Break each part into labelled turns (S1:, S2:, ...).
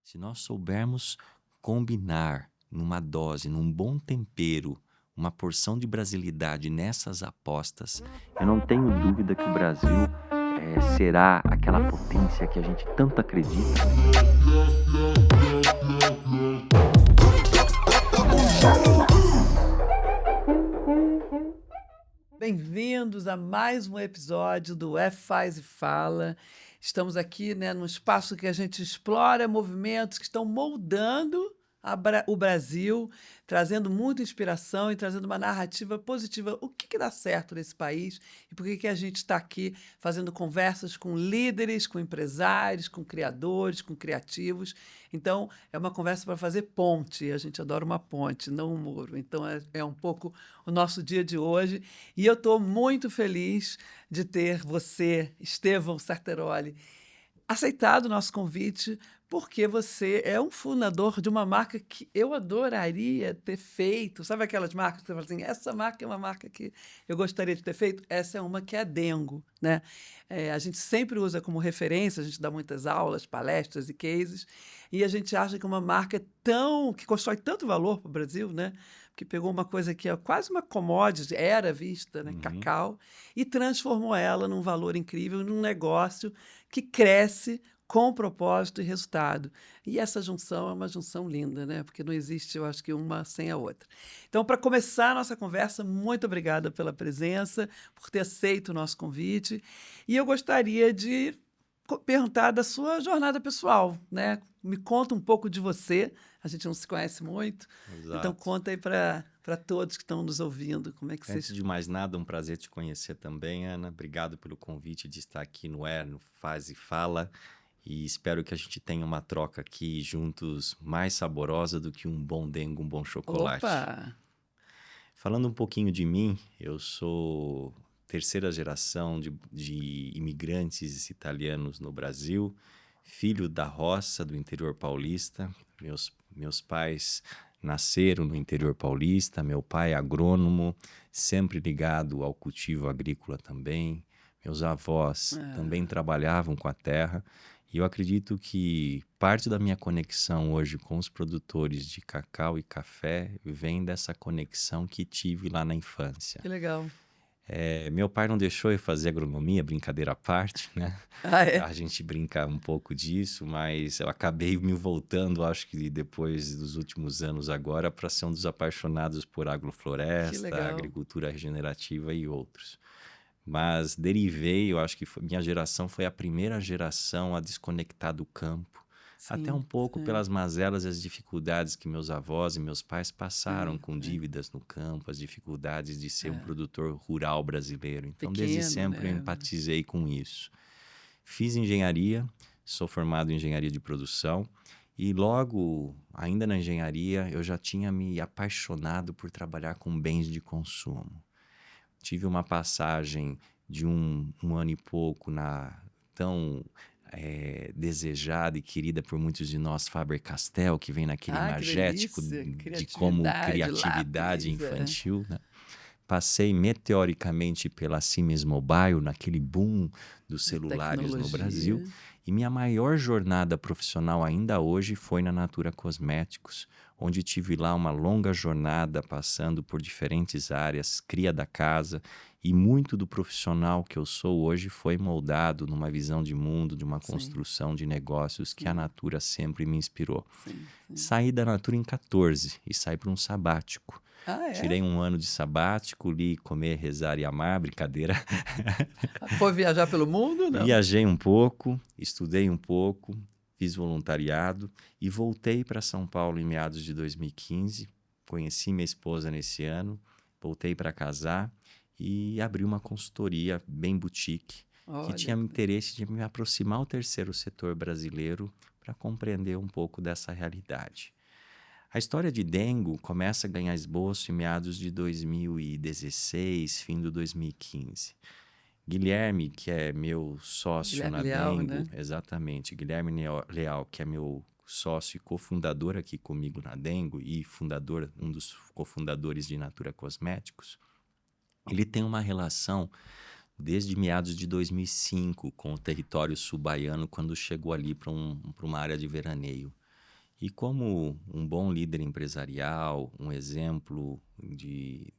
S1: Se nós soubermos combinar numa dose, num bom tempero, uma porção de brasilidade nessas apostas, eu não tenho dúvida que o Brasil será aquela potência que a gente tanto acredita.
S2: Bem-vindos a mais um episódio do Faz e Fala. Estamos aqui, num espaço que a gente explora movimentos que estão moldando o Brasil, trazendo muita inspiração e trazendo uma narrativa positiva. O que dá certo nesse país e por que a gente está aqui fazendo conversas com líderes, com empresários, com criadores, com criativos. Então, é uma conversa para fazer ponte. A gente adora uma ponte, não um muro. Então, é um pouco o nosso dia de hoje. E eu estou muito feliz de ter você, Estevão Sarteroli, aceitado o nosso convite, porque você é um fundador de uma marca que eu adoraria ter feito. Sabe aquelas marcas que você fala assim, essa marca é uma marca que eu gostaria de ter feito? Essa é uma que é a Dengo, né? A gente sempre usa como referência, a gente dá muitas aulas, palestras e cases, e a gente acha que uma marca que constrói tanto valor para o Brasil, né? Que pegou uma coisa que é quase uma commodity, era vista, né? Cacau, e transformou ela num valor incrível, num negócio que cresce com propósito e resultado. E essa junção é uma junção linda, né? Porque não existe, eu acho que uma sem a outra. Então, para começar a nossa conversa, muito obrigada pela presença, por ter aceito o nosso convite. E eu gostaria de perguntar da sua jornada pessoal, né? Me conta um pouco de você. A gente não se conhece muito.
S1: Exato.
S2: Então, conta aí para todos que estão nos ouvindo. Como é que
S1: Antes de mais nada, um prazer te conhecer também, Ana. Obrigado pelo convite de estar aqui no Faz e Fala. E espero que a gente tenha uma troca aqui juntos mais saborosa do que um bom dengo, um bom chocolate.
S2: Opa!
S1: Falando um pouquinho de mim, eu sou terceira geração de imigrantes italianos no Brasil, filho da roça do interior paulista. Meus pais nasceram no interior paulista, meu pai é agrônomo, sempre ligado ao cultivo agrícola também. Meus avós também trabalhavam com a terra. E eu acredito que parte da minha conexão hoje com os produtores de cacau e café vem dessa conexão que tive lá na infância.
S2: Que legal.
S1: Meu pai não deixou eu fazer agronomia, brincadeira à parte, né? A gente brinca um pouco disso, mas eu acabei me voltando, acho que depois dos últimos anos agora, para ser um dos apaixonados por agrofloresta, agricultura regenerativa e outros. Mas derivei, eu acho que minha geração foi a primeira geração a desconectar do campo. Sim, até um pouco pelas mazelas e as dificuldades que meus avós e meus pais passaram com dívidas no campo, as dificuldades de ser um produtor rural brasileiro. Então, desde sempre eu empatizei com isso. Fiz engenharia, sou formado em engenharia de produção e logo, ainda na engenharia, eu já tinha me apaixonado por trabalhar com bens de consumo. Tive uma passagem de um ano e pouco na tão desejada e querida por muitos de nós, Faber-Castell, que vem naquele imagético de como criatividade infantil. Né? Passei meteoricamente pela Siemens Mobile, naquele boom dos celulares no Brasil. E minha maior jornada profissional ainda hoje foi na Natura Cosméticos, onde tive lá uma longa jornada passando por diferentes áreas, cria da casa, e muito do profissional que eu sou hoje foi moldado numa visão de mundo, de uma construção de negócios que a Natura sempre me inspirou. Saí da Natura em 14 e saí para um sabático. Tirei um ano de sabático, li Comer, Rezar e Amar, brincadeira.
S2: Foi viajar pelo mundo, não?
S1: Viajei um pouco, estudei um pouco, fiz voluntariado e voltei para São Paulo em meados de 2015. Conheci minha esposa nesse ano, voltei para casar e abri uma consultoria bem boutique, que tinha interesse de me aproximar ao terceiro setor brasileiro para compreender um pouco dessa realidade. A história de Dengo começa a ganhar esboço em meados de 2016, fim de 2015. Guilherme, que é meu sócio
S2: Guilherme
S1: na
S2: Leal,
S1: Dengo,
S2: né?
S1: Exatamente, Guilherme Leal, que é meu sócio e cofundador aqui comigo na Dengo e um dos cofundadores de Natura Cosméticos, ele tem uma relação desde meados de 2005 com o território sul-baiano, quando chegou ali para uma área de veraneio. E como um bom líder empresarial, um exemplo de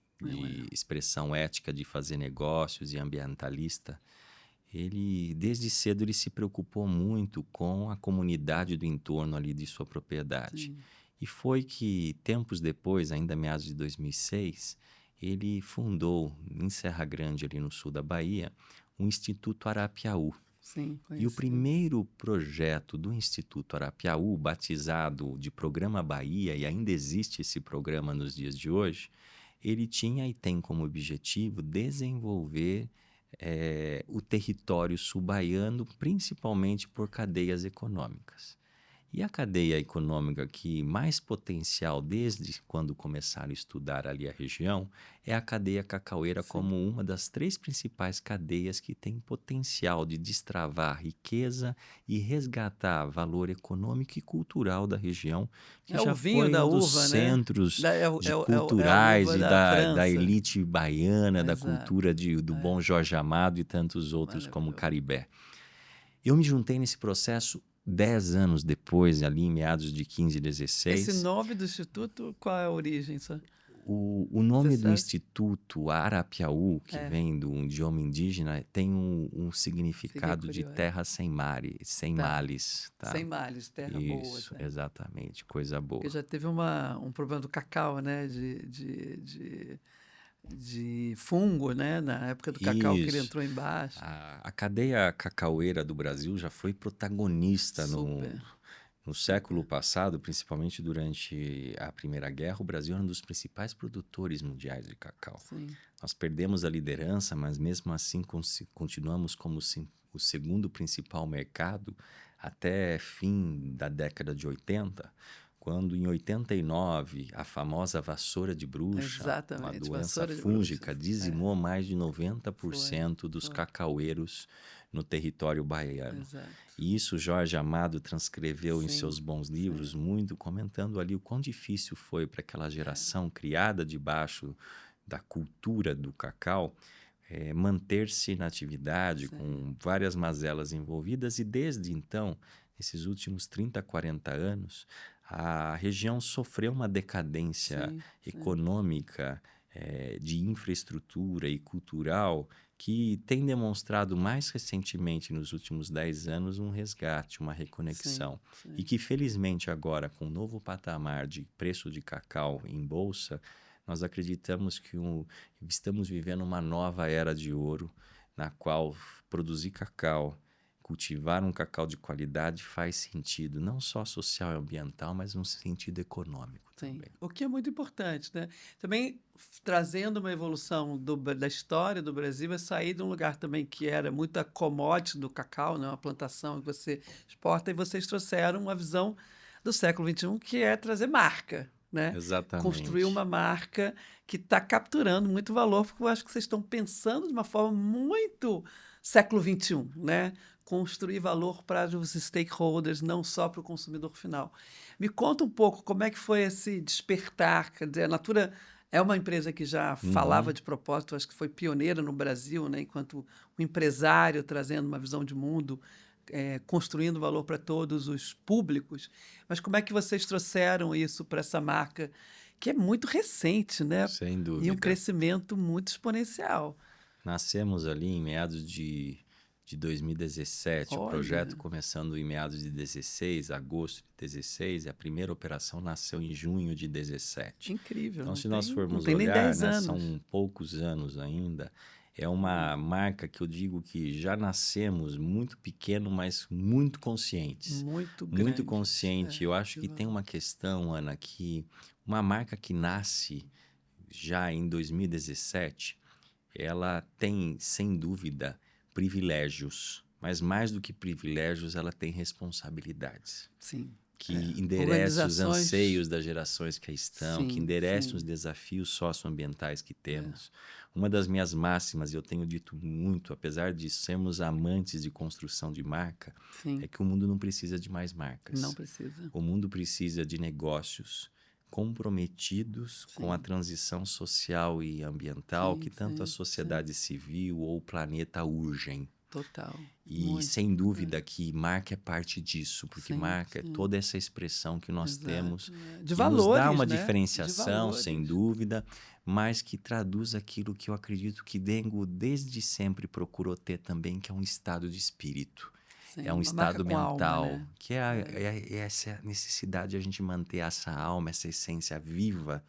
S1: expressão ética de fazer negócios e ambientalista, desde cedo, ele se preocupou muito com a comunidade do entorno ali de sua propriedade.
S2: Sim.
S1: E foi que, tempos depois, ainda meados de 2006, ele fundou, em Serra Grande, ali no sul da Bahia, o Instituto Arapiaú.
S2: Sim,
S1: E o
S2: conheci.
S1: primeiro projeto do Instituto Arapiaú, batizado de Programa Bahia, e ainda existe esse programa nos dias de hoje, ele tinha e tem como objetivo desenvolver o território sul-baiano, principalmente por cadeias econômicas. E a cadeia econômica que mais potencial, desde quando começaram a estudar ali a região, é a cadeia cacaueira,
S2: Sim.
S1: como uma das 3 principais cadeias que tem potencial de destravar riqueza e resgatar valor econômico e cultural da região, que
S2: É o
S1: já
S2: vinho
S1: foi
S2: da
S1: um dos
S2: uva, né?
S1: centros
S2: É é a
S1: culturais
S2: uva
S1: e
S2: da
S1: da
S2: França.
S1: elite baiana, da
S2: Exato.
S1: cultura do bom Jorge Amado e tantos outros como
S2: Maravilhoso.
S1: Caribé. Eu me juntei nesse processo 10 anos depois, ali em meados de 15 e
S2: Esse
S1: 16.
S2: nome do instituto, qual é a origem?
S1: O nome
S2: Você
S1: do
S2: sabe?
S1: Instituto Arapiaú, que
S2: É.
S1: vem do idioma indígena, tem um
S2: Fiquei
S1: significado de
S2: curiosa.
S1: terra sem males, sem
S2: Tá.
S1: males, tá?
S2: Sem males, terra boa.
S1: Isso,
S2: Tá?
S1: exatamente, coisa
S2: Porque
S1: boa.
S2: já teve um problema do cacau, né? De fungo, né? Na época do cacau que ele
S1: Isso.
S2: entrou embaixo.
S1: A cadeia cacaueira do Brasil já foi protagonista
S2: Super.
S1: no século passado, principalmente durante a Primeira Guerra. O Brasil era um dos principais produtores mundiais de cacau.
S2: Sim.
S1: Nós perdemos a liderança, mas mesmo assim continuamos como o segundo principal mercado até fim da década de 80, quando em 89 a famosa vassoura de bruxa, uma
S2: Exatamente.
S1: doença
S2: Vassoura de
S1: fúngica,
S2: bruxas.
S1: dizimou mais de 90%
S2: Foi.
S1: dos
S2: Foi.
S1: cacaueiros no território baiano.
S2: Exato.
S1: E isso Jorge Amado transcreveu em
S2: Sim,
S1: seus bons livros,
S2: sim.
S1: muito comentando ali o quão difícil foi para aquela geração criada debaixo da cultura do cacau manter-se na atividade,
S2: Sim.
S1: com várias mazelas envolvidas. E desde então, esses últimos 30, 40 anos, a região sofreu uma decadência
S2: Sim, sim.
S1: econômica, de infraestrutura e cultural, que tem demonstrado mais recentemente, nos últimos 10 anos, um resgate, uma reconexão.
S2: Sim,
S1: E que, felizmente, agora, com um novo patamar de preço de cacau em bolsa, nós acreditamos que estamos vivendo uma nova era de ouro, na qual produzir cacau, cultivar um cacau de qualidade faz sentido, não só social e ambiental, mas um sentido econômico
S2: sim.
S1: também.
S2: O que é muito importante, né? Também trazendo uma evolução da história do Brasil, é sair de um lugar também que era muito a commodity do cacau, né? Uma plantação que você exporta, e vocês trouxeram uma visão do século XXI, que é trazer marca, né? Construir
S1: Exatamente.
S2: uma marca que está capturando muito valor, porque eu acho que vocês estão pensando de uma forma muito século XXI, né? Construir valor para os stakeholders, não só para o consumidor final. Me conta um pouco como é que foi esse despertar. Quer dizer, a Natura é uma empresa que já falava de propósito, acho que foi pioneira no Brasil, né? Enquanto um empresário trazendo uma visão de mundo, construindo valor para todos os públicos. Mas como é que vocês trouxeram isso para essa marca, que é muito recente, né?
S1: Sem
S2: E um
S1: dúvida.
S2: crescimento muito exponencial.
S1: Nascemos ali em meados de 2017, o
S2: Olha.
S1: projeto começando em meados de 16, agosto de 16, e a primeira operação nasceu em junho de 17.
S2: Incrível.
S1: Então,
S2: Não
S1: se nós
S2: tem, não
S1: formos
S2: tem nem
S1: olhar,
S2: 10
S1: né,
S2: anos.
S1: são poucos anos ainda. É uma marca que eu digo que já nascemos muito pequeno, mas muito conscientes.
S2: Muito
S1: Muito
S2: grande.
S1: consciente. Eu acho que tem uma questão, Ana, que uma marca que nasce já em 2017, ela tem, sem dúvida, privilégios, mas mais do que privilégios, ela tem responsabilidades.
S2: Sim.
S1: Que enderecem os
S2: Organizações.
S1: anseios das gerações que aí estão, que
S2: Sim,
S1: enderecem
S2: sim.
S1: os desafios socioambientais que temos. Uma das minhas máximas, e eu tenho dito muito, apesar de sermos amantes de construção de marca,
S2: Sim.
S1: é que o mundo não precisa de mais marcas.
S2: Não precisa.
S1: O mundo precisa de negócios comprometidos com a transição social e ambiental
S2: Sim,
S1: que tanto a
S2: sim,
S1: sociedade civil ou o planeta urgem.
S2: Total.
S1: E
S2: Muito.
S1: sem dúvida que marca é parte disso, porque
S2: Sim,
S1: marca é
S2: sim.
S1: toda essa expressão que nós
S2: Exato,
S1: temos,
S2: de
S1: que nos dá uma
S2: valores, né? De
S1: diferenciação, sem
S2: valores.
S1: dúvida, mas que traduz aquilo que eu acredito que Dengo desde sempre procurou ter também, que é um estado de espírito.
S2: Sim,
S1: É um
S2: uma marca
S1: estado
S2: com alma,
S1: mental,
S2: né?
S1: que é essa necessidade de a gente manter essa alma, essa essência viva,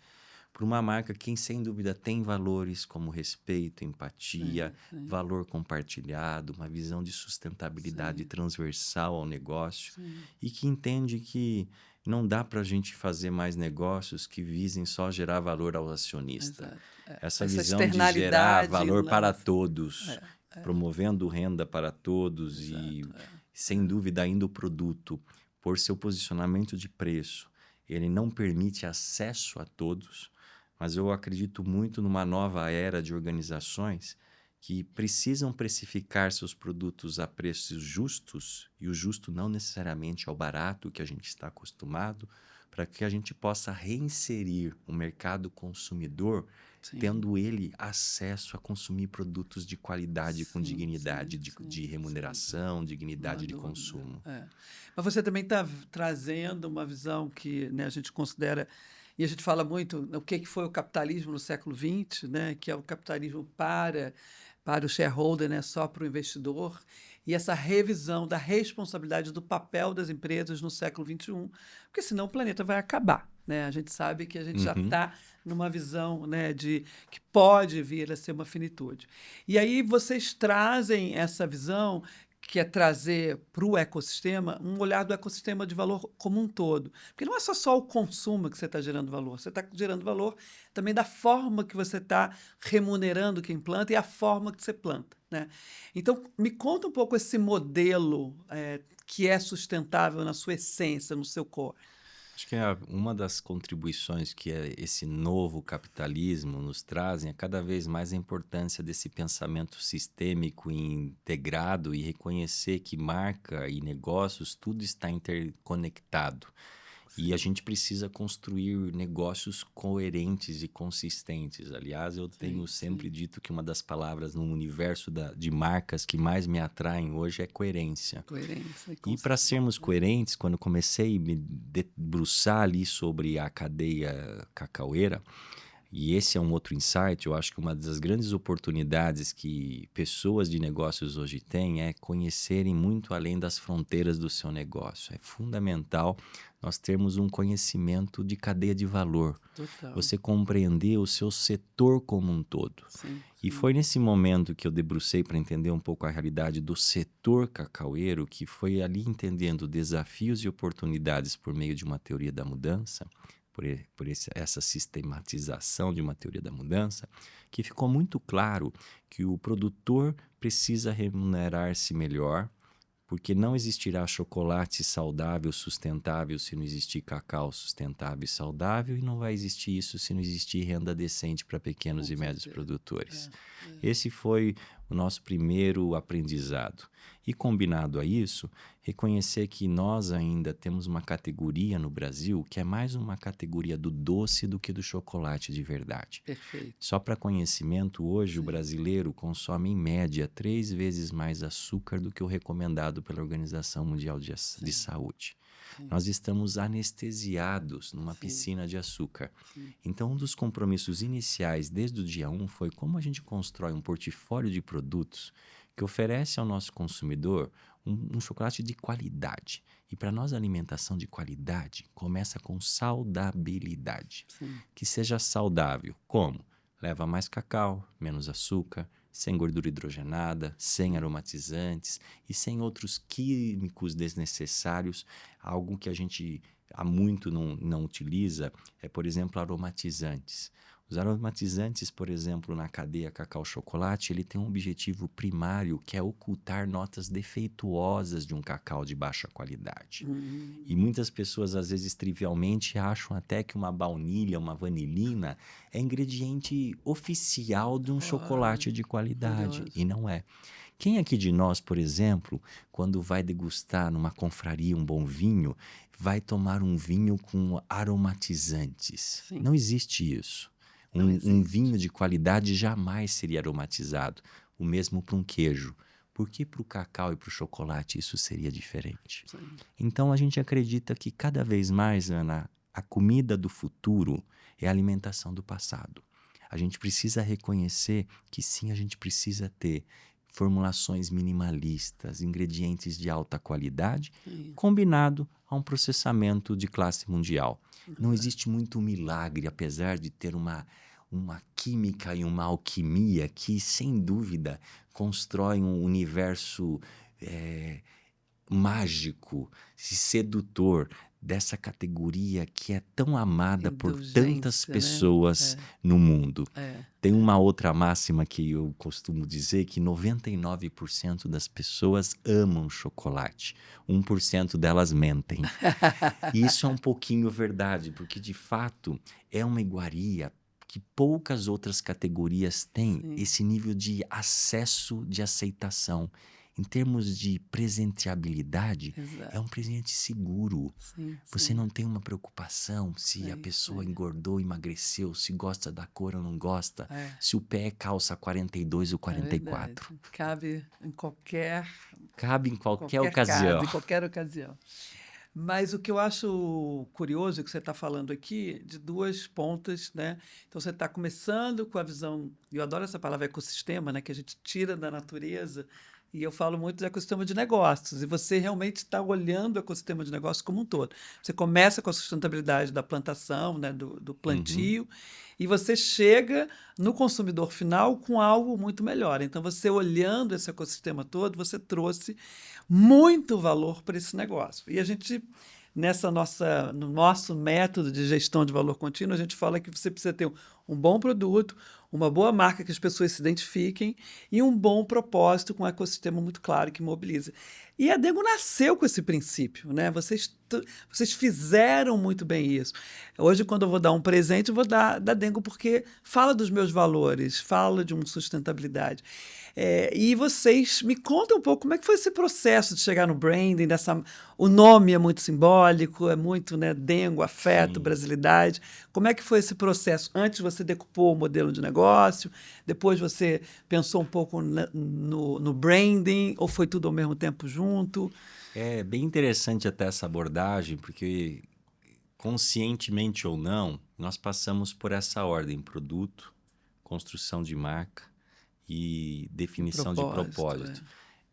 S1: por uma marca que, sem dúvida, tem valores como respeito, empatia,
S2: Sim, sim,
S1: valor compartilhado, uma visão de sustentabilidade
S2: sim,
S1: transversal ao negócio
S2: sim.
S1: e que entende que não dá para a gente fazer mais negócios que visem só gerar valor ao acionista.
S2: Exato.
S1: Essa
S2: Essa
S1: visão de gerar
S2: externalidade
S1: valor para
S2: lá.
S1: todos, promovendo renda para todos e,
S2: Exato.
S1: sem dúvida, ainda o produto, por seu posicionamento de preço, ele não permite acesso a todos, mas eu acredito muito numa nova era de organizações que precisam precificar seus produtos a preços justos, e o justo não necessariamente ao barato que a gente está acostumado, para que a gente possa reinserir o mercado consumidor,
S2: Sim.
S1: tendo ele acesso a consumir produtos de qualidade, com
S2: Sim,
S1: dignidade
S2: sim,
S1: de
S2: sim,
S1: remuneração, dignidade
S2: Não
S1: de
S2: há dúvida.
S1: consumo.
S2: Mas você também está trazendo uma visão que, né, a gente considera, e a gente fala muito o que foi o capitalismo no século XX, né, que é o capitalismo para o shareholder, né, só para o investidor, e essa revisão da responsabilidade do papel das empresas no século XXI, porque senão o planeta vai acabar. Né? A gente sabe que a gente já está numa visão, né, de que pode vir a ser uma finitude. E aí vocês trazem essa visão que é trazer para o ecossistema um olhar do ecossistema de valor como um todo. Porque não é só o consumo que você está gerando valor, você está gerando valor também da forma que você está remunerando quem planta e a forma que você planta. Né? Então, me conta um pouco esse modelo que é sustentável na sua essência, no seu core.
S1: Acho que uma das contribuições que esse novo capitalismo nos trazem é cada vez mais a importância desse pensamento sistêmico e integrado e reconhecer que marca e negócios, tudo está interconectado. E a gente precisa construir negócios coerentes e consistentes. Aliás, eu tenho sempre dito que uma das palavras no universo de marcas que mais me atraem hoje é coerência. E para sermos coerentes, quando comecei a me debruçar ali sobre a cadeia cacaueira, e esse é um outro insight, eu acho que uma das grandes oportunidades que pessoas de negócios hoje têm é conhecerem muito além das fronteiras do seu negócio. É fundamental nós termos um conhecimento de cadeia de valor.
S2: Total.
S1: Você compreender o seu setor como um todo.
S2: Sim.
S1: E foi nesse momento que eu debrucei para entender um pouco a realidade do setor cacaueiro, que foi ali entendendo desafios e oportunidades por meio de uma teoria da mudança, essa sistematização de uma teoria da mudança, que ficou muito claro que o produtor precisa remunerar-se melhor, porque não existirá chocolate saudável, sustentável, se não existir cacau sustentável e saudável, e não vai existir isso se não existir renda decente para pequenos e médios produtores. Esse foi o nosso primeiro aprendizado. E combinado a isso, reconhecer que nós ainda temos uma categoria no Brasil que é mais uma categoria do doce do que do chocolate de verdade.
S2: Perfeito.
S1: Só para conhecimento, hoje o brasileiro consome em média 3 vezes mais açúcar do que o recomendado pela Organização Mundial de Saúde. Nós estamos anestesiados numa piscina de açúcar. Então, um dos compromissos iniciais desde o dia 1 foi como a gente constrói um portfólio de produtos que oferece ao nosso consumidor um chocolate de qualidade. E para nós, a alimentação de qualidade começa com saudabilidade. Que seja saudável. Como? Leva mais cacau, menos açúcar, sem gordura hidrogenada, sem aromatizantes e sem outros químicos desnecessários. Algo que a gente há muito não utiliza é, por exemplo, aromatizantes. Os aromatizantes, por exemplo, na cadeia cacau-chocolate, ele tem um objetivo primário que é ocultar notas defeituosas de um cacau de baixa qualidade. E muitas pessoas, às vezes, trivialmente, acham até que uma baunilha, uma vanilina é ingrediente oficial de um chocolate de qualidade. E não é. Quem aqui de nós, por exemplo, quando vai degustar numa confraria um bom vinho, vai tomar um vinho com aromatizantes? Não existe isso. Um vinho de qualidade jamais seria aromatizado. O mesmo para um queijo. Por que para o cacau e para o chocolate isso seria diferente?
S2: Sim.
S1: Então, a gente acredita que cada vez mais, Ana, a comida do futuro é a alimentação do passado. A gente precisa reconhecer que sim, a gente precisa ter formulações minimalistas, ingredientes de alta qualidade, combinado a um processamento de classe mundial. Não existe muito milagre, apesar de ter uma química e uma alquimia que, sem dúvida, constrói um universo mágico e sedutor dessa categoria que é tão amada por tantas pessoas no mundo. Tem uma outra máxima que eu costumo dizer, que 99% das pessoas amam chocolate, 1% delas mentem. E isso é um pouquinho verdade, porque de fato é uma iguaria que poucas outras categorias têm esse nível de acesso, de aceitação. Em termos de presenteabilidade, é um presente seguro. Você não tem uma preocupação se a pessoa engordou, emagreceu, se gosta da cor ou não gosta, se o pé é calça 42 ou 44.
S2: Cabe em qualquer
S1: ocasião.
S2: Em qualquer ocasião. Mas o que eu acho curioso é que você está falando aqui de duas pontas, né? Então, você está começando com a visão, eu adoro essa palavra ecossistema, né? Que a gente tira da natureza, e eu falo muito de ecossistema de negócios, e você realmente está olhando o ecossistema de negócios como um todo. Você começa com a sustentabilidade da plantação, né? do plantio, e você chega no consumidor final com algo muito melhor. Então, você olhando esse ecossistema todo, você trouxe muito valor para esse negócio. E a gente, no nosso método de gestão de valor contínuo, a gente fala que você precisa ter um bom produto, uma boa marca que as pessoas se identifiquem e um bom propósito com um ecossistema muito claro que mobiliza. E a Dengo nasceu com esse princípio, né? Vocês fizeram muito bem isso. Hoje, quando eu vou dar um presente, eu vou dar da Dengo porque fala dos meus valores, fala de uma sustentabilidade. E vocês me contam um pouco como é que foi esse processo de chegar no branding, o nome é muito simbólico, é muito, né, Dengo, afeto, brasilidade. Como é que foi esse processo? Antes você decupou o modelo de negócio, depois você pensou um pouco no branding, ou foi tudo ao mesmo tempo junto?
S1: É bem interessante até essa abordagem, porque conscientemente ou não, nós passamos por essa ordem: produto, construção de marca e definição de propósito.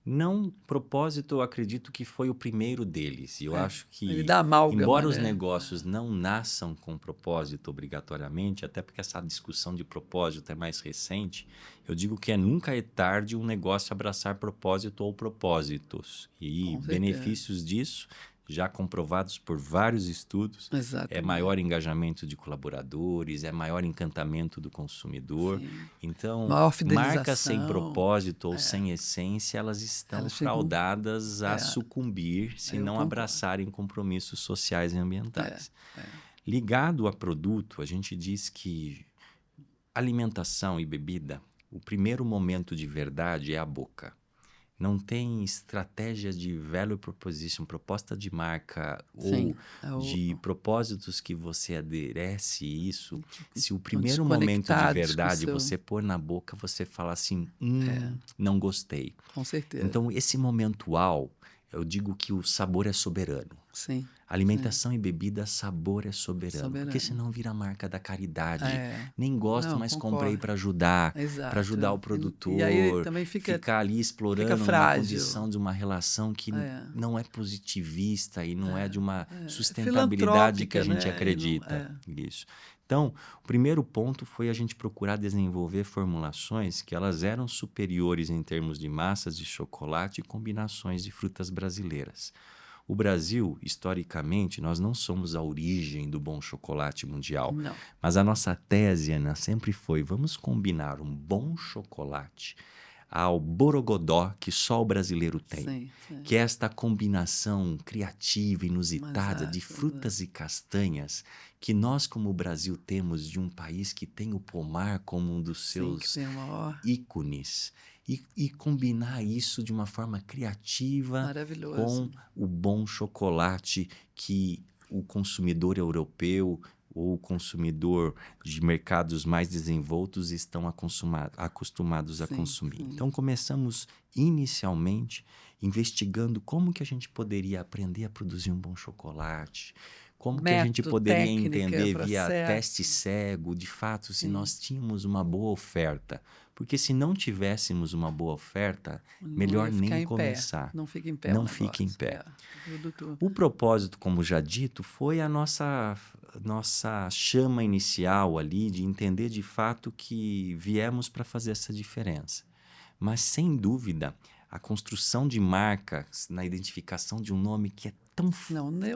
S1: Não, propósito, eu acredito que foi o primeiro deles. E eu acho que, embora os negócios não nasçam com propósito obrigatoriamente, até porque essa discussão de propósito é mais recente, eu digo que nunca é tarde um negócio abraçar propósito ou propósitos. E benefícios disso, já comprovados por vários estudos, é maior engajamento de colaboradores, é maior encantamento do consumidor. Então, marcas sem propósito ou sem essência, elas estão fraudadas a sucumbir se não abraçarem compromissos sociais e ambientais. Ligado a produto, a gente diz que alimentação e bebida, o primeiro momento de verdade é a boca. Não tem estratégias de value proposition, proposta de marca ou de propósitos que você aderece isso. Se o primeiro momento de verdade você pôr na boca, você fala assim, não gostei.
S2: Com certeza.
S1: Então, esse momento eu digo que o sabor é soberano.
S2: Sim.
S1: Alimentação e bebida, sabor é soberano. Porque senão vira a marca da caridade. Nem gosto, mas comprei para ajudar o produtor.
S2: E aí também
S1: ficar ali explorando uma condição de uma relação que não é positivista e não é de uma sustentabilidade que a gente acredita. Isso. Então, o primeiro ponto foi a gente procurar desenvolver formulações que elas eram superiores em termos de massas de chocolate e combinações de frutas brasileiras. O Brasil, historicamente, nós não somos a origem do bom chocolate mundial.
S2: Não.
S1: Mas a nossa tese, Ana, sempre foi: vamos combinar um bom chocolate ao borogodó que só o brasileiro tem. Que é esta combinação criativa, inusitada de frutas e castanhas que nós, como o Brasil, temos de um país que tem o pomar como um dos seus ícones. E combinar isso de uma forma criativa com o bom chocolate que o consumidor europeu, ou o consumidor de mercados mais desenvoltos estão acostumados a consumir.
S2: Sim.
S1: Então, começamos inicialmente investigando como que a gente poderia aprender a produzir um bom chocolate, como que a gente
S2: Método,
S1: poderia
S2: técnica,
S1: entender via
S2: processo.
S1: teste cego, de fato, se
S2: Sim.
S1: nós tínhamos uma boa oferta. Porque se não tivéssemos uma boa oferta, melhor nem começar.
S2: Não fica em pé.
S1: Não fica em pé. O propósito, como já dito, foi a nossa chama inicial ali de entender de fato que viemos para fazer essa diferença. Mas, sem dúvida, a construção de marcas na identificação de um nome que é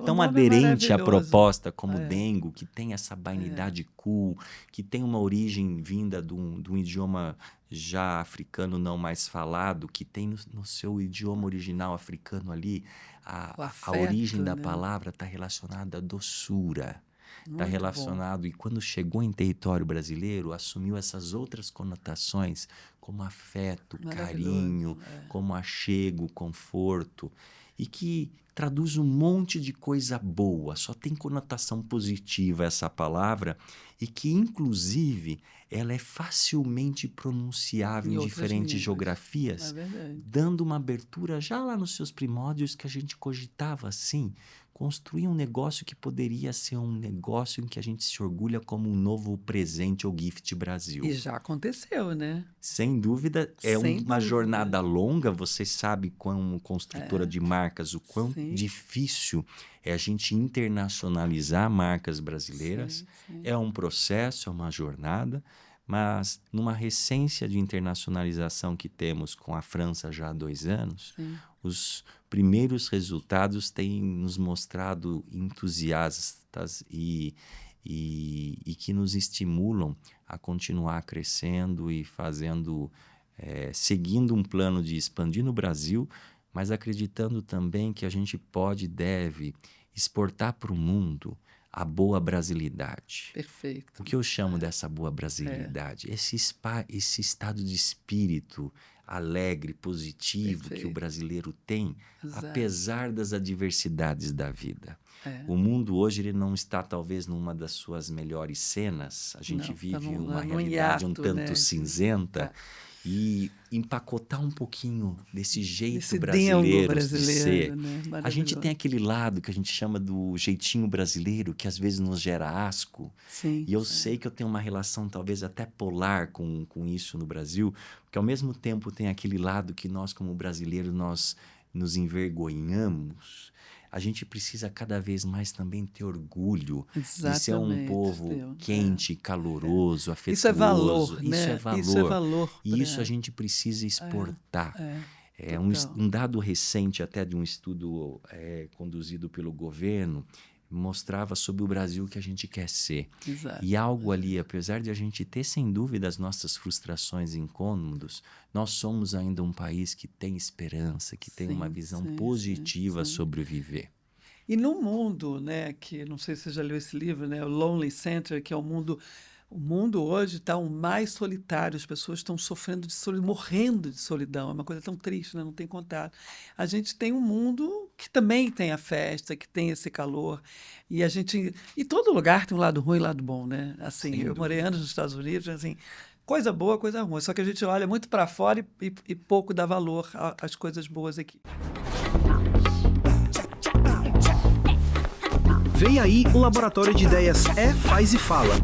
S1: tão aderente à proposta como Dengo, que tem essa bainidade cool, que tem uma origem vinda de um idioma já africano não mais falado, que tem no seu idioma original africano ali, a origem da palavra está relacionada à doçura. Está relacionado, e quando chegou em território brasileiro, assumiu essas outras conotações, como afeto, carinho, como achego, conforto, e que traduz um monte de coisa boa, só tem conotação positiva essa palavra, e que, inclusive, ela é facilmente pronunciável em diferentes geografias, dando uma abertura já lá nos seus primórdios que a gente cogitava assim, construir um negócio que poderia ser um negócio em que a gente se orgulha como um novo presente ou gift Brasil.
S2: E já aconteceu, né?
S1: Sem dúvida, uma jornada longa. Você sabe, como construtora de marcas, o quão difícil é a gente internacionalizar marcas brasileiras. É um processo, é uma jornada, mas numa recência de internacionalização que temos com a França já há 2 anos, os primeiros resultados têm nos mostrado entusiastas e que nos estimulam a continuar crescendo e seguindo um plano de expandir no Brasil, mas acreditando também que a gente pode e deve exportar para o mundo a boa brasilidade.
S2: Perfeito.
S1: O que eu chamo dessa boa brasilidade? Esse estado de espírito alegre, positivo que o brasileiro tem, apesar das adversidades da vida. O mundo hoje ele não está, talvez, numa das suas melhores cenas. A gente vive uma realidade um tanto cinzenta. E empacotar um pouquinho desse jeito brasileiro de ser.
S2: Né?
S1: A gente tem aquele lado que a gente chama do jeitinho brasileiro, que às vezes nos gera asco. E eu sei que eu tenho uma relação talvez até polar com isso no Brasil, porque ao mesmo tempo tem aquele lado que nós, como brasileiros, nós nos envergonhamos. A gente precisa cada vez mais também ter orgulho de ser um povo quente, caloroso, afetuoso.
S2: Isso é valor, né?
S1: Isso é valor.
S2: Isso é valor.
S1: E isso a gente precisa exportar. Um dado recente até de um estudo conduzido pelo governo mostrava sobre o Brasil que a gente quer ser. E algo ali, apesar de a gente ter, sem dúvida, as nossas frustrações e incômodos, nós somos ainda um país que tem esperança, que tem uma visão positiva sobre viver.
S2: E no mundo, né, que não sei se você já leu esse livro, né, o Lonely Center, que é o mundo hoje está o mais solitário, as pessoas estão sofrendo de solidão, morrendo de solidão, é uma coisa tão triste, né? Não tem contato. A gente tem um mundo que também tem a festa, que tem esse calor, e todo lugar tem um lado ruim e um lado bom, né? Assim, eu morei anos nos Estados Unidos, assim, coisa boa, coisa ruim, só que a gente olha muito para fora e pouco dá valor às coisas boas aqui.
S3: Vem aí o Laboratório de Ideias Faz e Fala,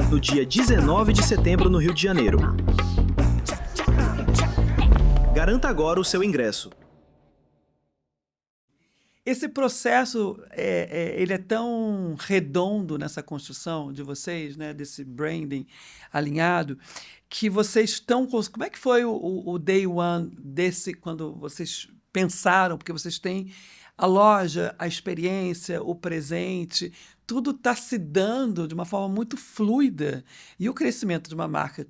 S3: no dia 19 de setembro no Rio de Janeiro. Garanta agora o seu ingresso.
S2: Esse processo, ele é tão redondo nessa construção de vocês, né, desse branding alinhado, que vocês estão... Como é que foi o day one quando vocês pensaram? Porque vocês têm a loja, a experiência, o presente, tudo está se dando de uma forma muito fluida. E o crescimento de uma marca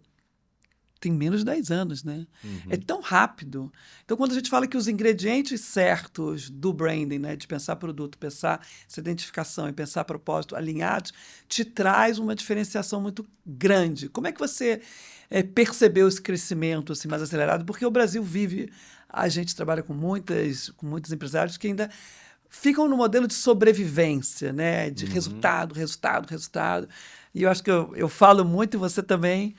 S2: tem menos de 10 anos, né? É tão rápido. Então, quando a gente fala que os ingredientes certos do branding, né, de pensar produto, pensar essa identificação e pensar propósito alinhados, te traz uma diferenciação muito grande. Como é que você percebeu esse crescimento assim, mais acelerado? Porque o Brasil vive... A gente trabalha com muitos empresários que ainda ficam no modelo de sobrevivência, né? De resultado. E eu acho que eu falo muito, e você também.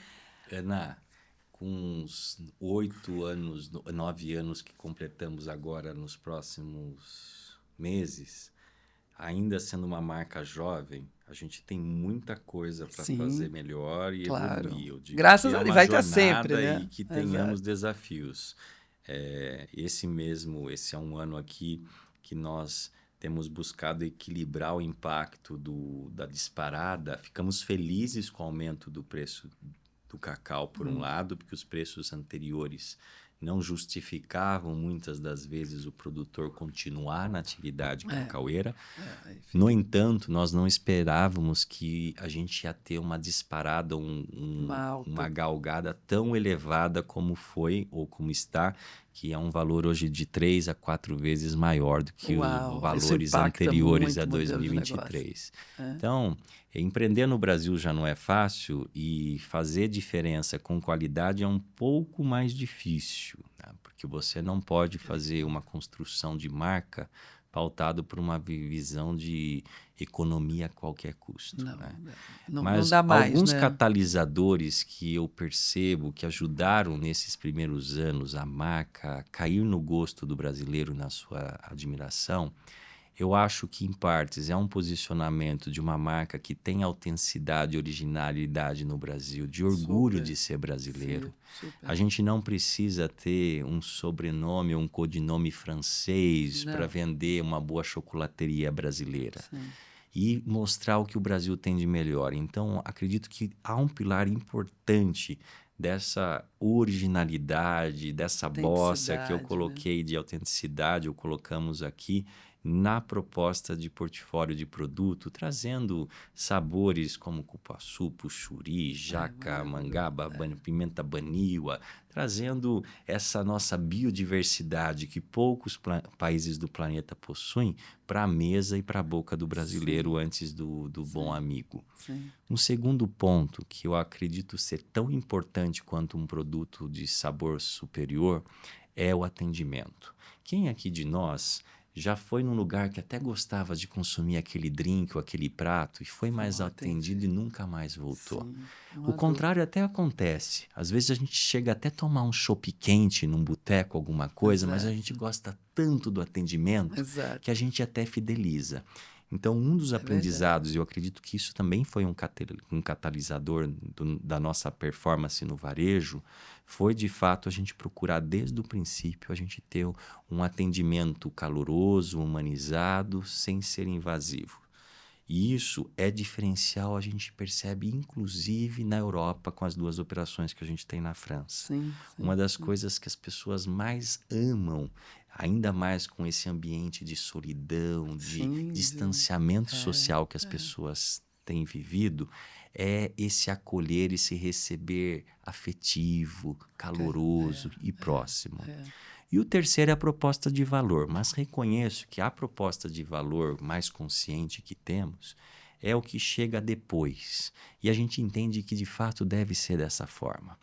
S1: Com uns 8 anos, 9 anos que completamos agora nos próximos meses, ainda sendo uma marca jovem, a gente tem muita coisa para fazer melhor e evoluir. Eu digo
S2: graças
S1: que
S2: a Deus, vai estar sempre, né?
S1: E que tenhamos desafios. Esse é um ano aqui que nós temos buscado equilibrar o impacto da disparada. Ficamos felizes com o aumento do preço do cacau, por um lado, porque os preços anteriores não justificavam, muitas das vezes, o produtor continuar na atividade cacaueira. No entanto, nós não esperávamos que a gente ia ter uma disparada, uma galgada tão elevada como foi ou como está, que é um valor hoje de 3 a 4 vezes maior do que os valores anteriores a 2023. Então, empreender no Brasil já não é fácil e fazer diferença com qualidade é um pouco mais difícil, né? Porque você não pode fazer uma construção de marca pautado por uma visão de economia a qualquer custo. Mas
S2: não dá mais,
S1: alguns catalisadores que eu percebo que ajudaram nesses primeiros anos a marca a cair no gosto do brasileiro, na sua admiração, eu acho que, em partes, é um posicionamento de uma marca que tem autenticidade e originalidade no Brasil, de orgulho de ser brasileiro. A gente não precisa ter um sobrenome ou um codinome francês para vender uma boa chocolateria brasileira. E mostrar o que o Brasil tem de melhor. Então, acredito que há um pilar importante dessa originalidade, dessa bossa que eu coloquei de autenticidade, ou colocamos aqui, na proposta de portfólio de produto, trazendo sabores como cupuaçu, puxuri, jaca, mangaba, pimenta baniwa, trazendo essa nossa biodiversidade que poucos países do planeta possuem para a mesa e para a boca do brasileiro antes do bom amigo. Um segundo ponto que eu acredito ser tão importante quanto um produto de sabor superior é o atendimento. Quem aqui de nós já foi num lugar que até gostava de consumir aquele drink ou aquele prato e foi mais atendido e nunca mais voltou? O contrário até acontece. Às vezes a gente chega até a tomar um chopp quente num boteco, alguma coisa, mas a gente gosta tanto do atendimento que a gente até fideliza. Então, um dos aprendizados, e eu acredito que isso também foi um catalisador da nossa performance no varejo, foi, de fato, a gente procurar desde o princípio, a gente ter um atendimento caloroso, humanizado, sem ser invasivo. E isso é diferencial, a gente percebe, inclusive, na Europa, com as 2 operações que a gente tem na França. Uma das coisas que as pessoas mais amam, ainda mais com esse ambiente de solidão, de distanciamento social que as pessoas têm vivido, é esse acolher, esse receber afetivo, caloroso e próximo. E o terceiro é a proposta de valor, mas reconheço que a proposta de valor mais consciente que temos é o que chega depois. E a gente entende que, de fato, deve ser dessa forma.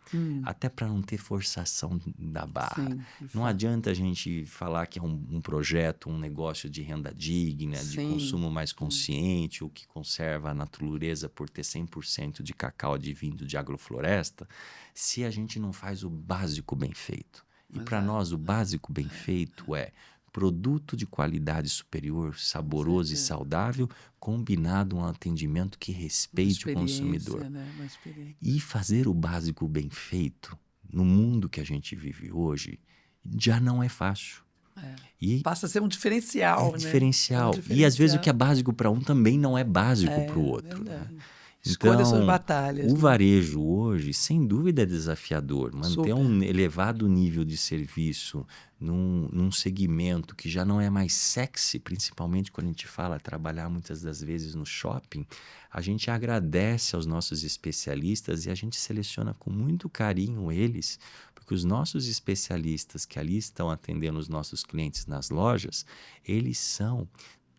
S1: Até para não ter forçação da barra. Não adianta a gente falar que é um projeto, um negócio de renda digna, de consumo mais consciente, ou que conserva a natureza por ter 100% de cacau advindo de agrofloresta, se a gente não faz o básico bem feito. E para nós, o básico bem feito é produto de qualidade superior, saboroso e saudável, combinado um atendimento que respeite o consumidor. E fazer o básico bem feito, no mundo que a gente vive hoje, já não é fácil.
S2: Passa a ser um diferencial.
S1: Diferencial. E às vezes o que é básico para um também não é básico para o outro.
S2: Escolha suas batalhas.
S1: O varejo hoje, sem dúvida, é desafiador. Manter um elevado nível de serviço num segmento que já não é mais sexy, principalmente quando a gente fala trabalhar muitas das vezes no shopping, a gente agradece aos nossos especialistas e a gente seleciona com muito carinho eles, porque os nossos especialistas que ali estão atendendo os nossos clientes nas lojas, eles são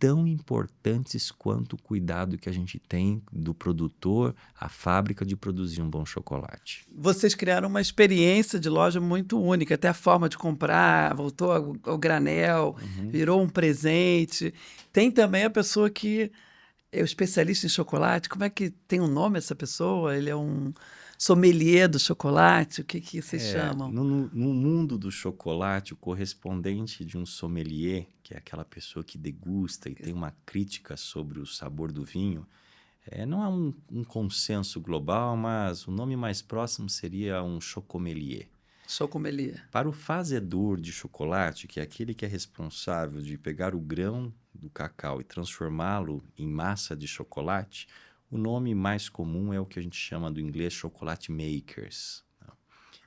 S1: tão importantes quanto o cuidado que a gente tem do produtor, a fábrica de produzir um bom chocolate.
S2: Vocês criaram uma experiência de loja muito única, até a forma de comprar, voltou ao granel, virou um presente. Tem também a pessoa que é o especialista em chocolate. Como é que tem um nome essa pessoa? Ele é um sommelier do chocolate? O que vocês chamam?
S1: No mundo do chocolate, o correspondente de um sommelier, que é aquela pessoa que degusta e tem uma crítica sobre o sabor do vinho, não há um consenso global, mas o nome mais próximo seria um chocomelier.
S2: Chocomelier.
S1: Para o fazedor de chocolate, que é aquele que é responsável de pegar o grão do cacau e transformá-lo em massa de chocolate, o nome mais comum é o que a gente chama do inglês chocolate makers.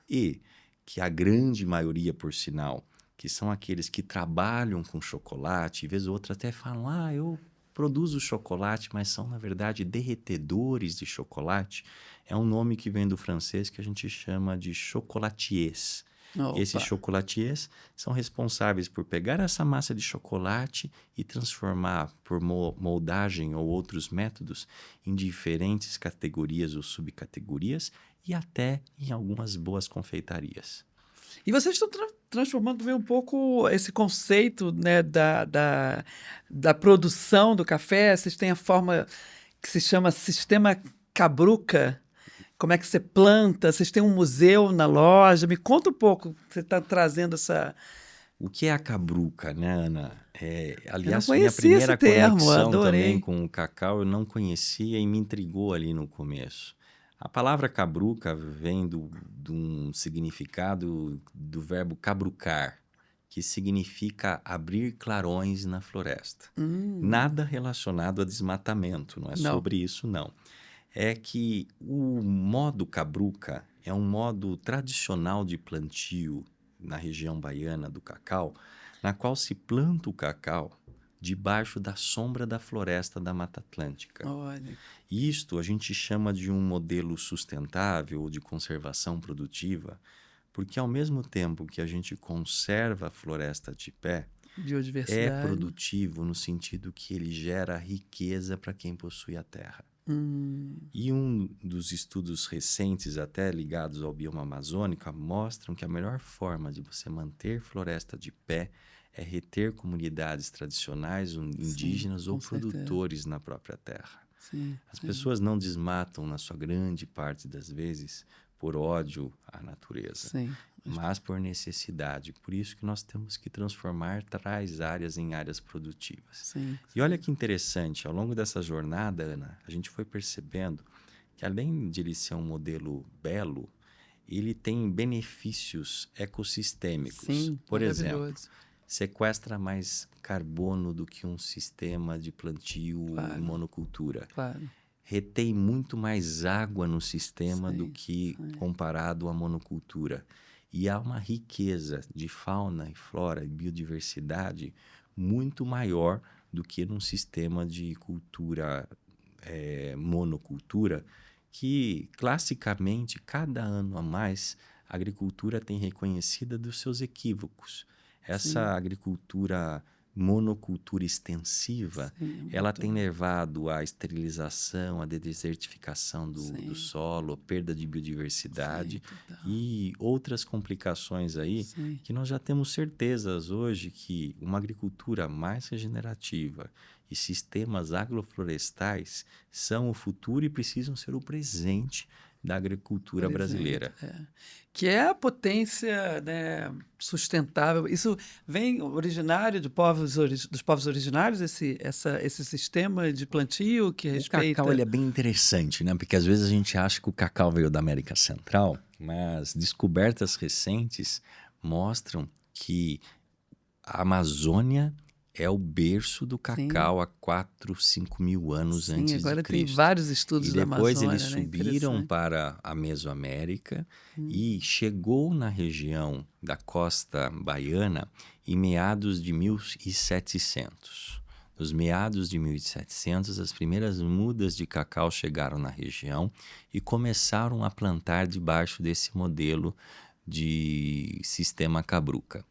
S1: E que a grande maioria, por sinal, que são aqueles que trabalham com chocolate, e vez ou outra até falam, eu produzo chocolate, mas são, na verdade, derretedores de chocolate. É um nome que vem do francês que a gente chama de chocolatiers.
S2: Opa.
S1: Esses chocolatiers são responsáveis por pegar essa massa de chocolate e transformar por moldagem ou outros métodos em diferentes categorias ou subcategorias e até em algumas boas confeitarias.
S2: E vocês estão transformando também um pouco esse conceito, né, da produção do café. Vocês têm a forma que se chama Sistema Cabruca. Como é que você planta? Vocês têm um museu na loja? Me conta um pouco. Você está trazendo essa...
S1: O que é a cabruca, né, Ana? Aliás,
S2: eu não
S1: minha primeira
S2: esse termo,
S1: conexão
S2: adorei.
S1: também com o cacau eu não conhecia e me intrigou ali no começo. A palavra cabruca vem de um significado do verbo cabrucar, que significa abrir clarões na floresta. Nada relacionado a desmatamento, não é sobre isso, não. É que o modo cabruca é um modo tradicional de plantio na região baiana do cacau, na qual se planta o cacau debaixo da sombra da floresta da Mata Atlântica.
S2: Olha.
S1: Isto a gente chama de um modelo sustentável ou de conservação produtiva, porque ao mesmo tempo que a gente conserva a floresta de pé, é produtivo no sentido que ele gera riqueza para quem possui a terra. E um dos estudos recentes, até ligados ao bioma amazônico, mostram que a melhor forma de você manter floresta de pé é reter comunidades tradicionais, indígenas ou produtores na própria terra. As pessoas não desmatam, na sua grande parte das vezes, por ódio à natureza, mas por necessidade. Por isso que nós temos que transformar tais áreas em áreas produtivas. E olha que interessante, ao longo dessa jornada, Ana, a gente foi percebendo que além de ele ser um modelo belo, ele tem benefícios ecossistêmicos. Por exemplo, sequestra mais carbono do que um sistema de plantio e monocultura. Retém muito mais água no sistema do que comparado à monocultura. E há uma riqueza de fauna e flora e biodiversidade muito maior do que num sistema de cultura monocultura, que classicamente, cada ano a mais, a agricultura tem reconhecida dos seus equívocos. Essa agricultura monocultura extensiva, ela tem levado à esterilização, à desertificação do solo, perda de biodiversidade e outras complicações aí que nós já temos certezas hoje que uma agricultura mais regenerativa e sistemas agroflorestais são o futuro e precisam ser o presente da agricultura brasileira.
S2: Que é a potência, né, sustentável. Isso vem originário dos povos originários, esse sistema de plantio que respeita...
S1: O cacau ele é bem interessante, né? Porque às vezes a gente acha que o cacau veio da América Central, mas descobertas recentes mostram que a Amazônia é o berço do cacau há 4, 5 mil anos antes de Cristo.
S2: Agora tem vários estudos da Amazônia.
S1: E depois eles subiram para a Mesoamérica e chegou na região da costa baiana em meados de 1700. Nos meados de 1700, as primeiras mudas de cacau chegaram na região e começaram a plantar debaixo desse modelo de sistema cabruca.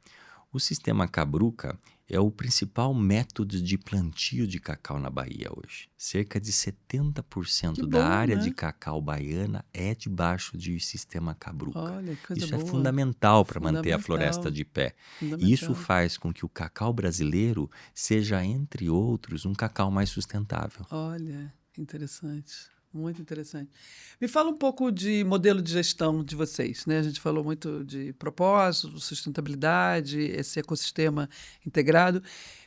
S1: O sistema cabruca é o principal método de plantio de cacau na Bahia hoje. Cerca de 70% da área de cacau baiana é debaixo de sistema Cabruca.
S2: Olha, que coisa
S1: Isso
S2: boa.
S1: é fundamental para manter a floresta de pé. E isso faz com que o cacau brasileiro seja, entre outros, um cacau mais sustentável.
S2: Olha, interessante. Muito interessante. Me fala um pouco de modelo de gestão de vocês, né? A gente falou muito de propósito, sustentabilidade, esse ecossistema integrado.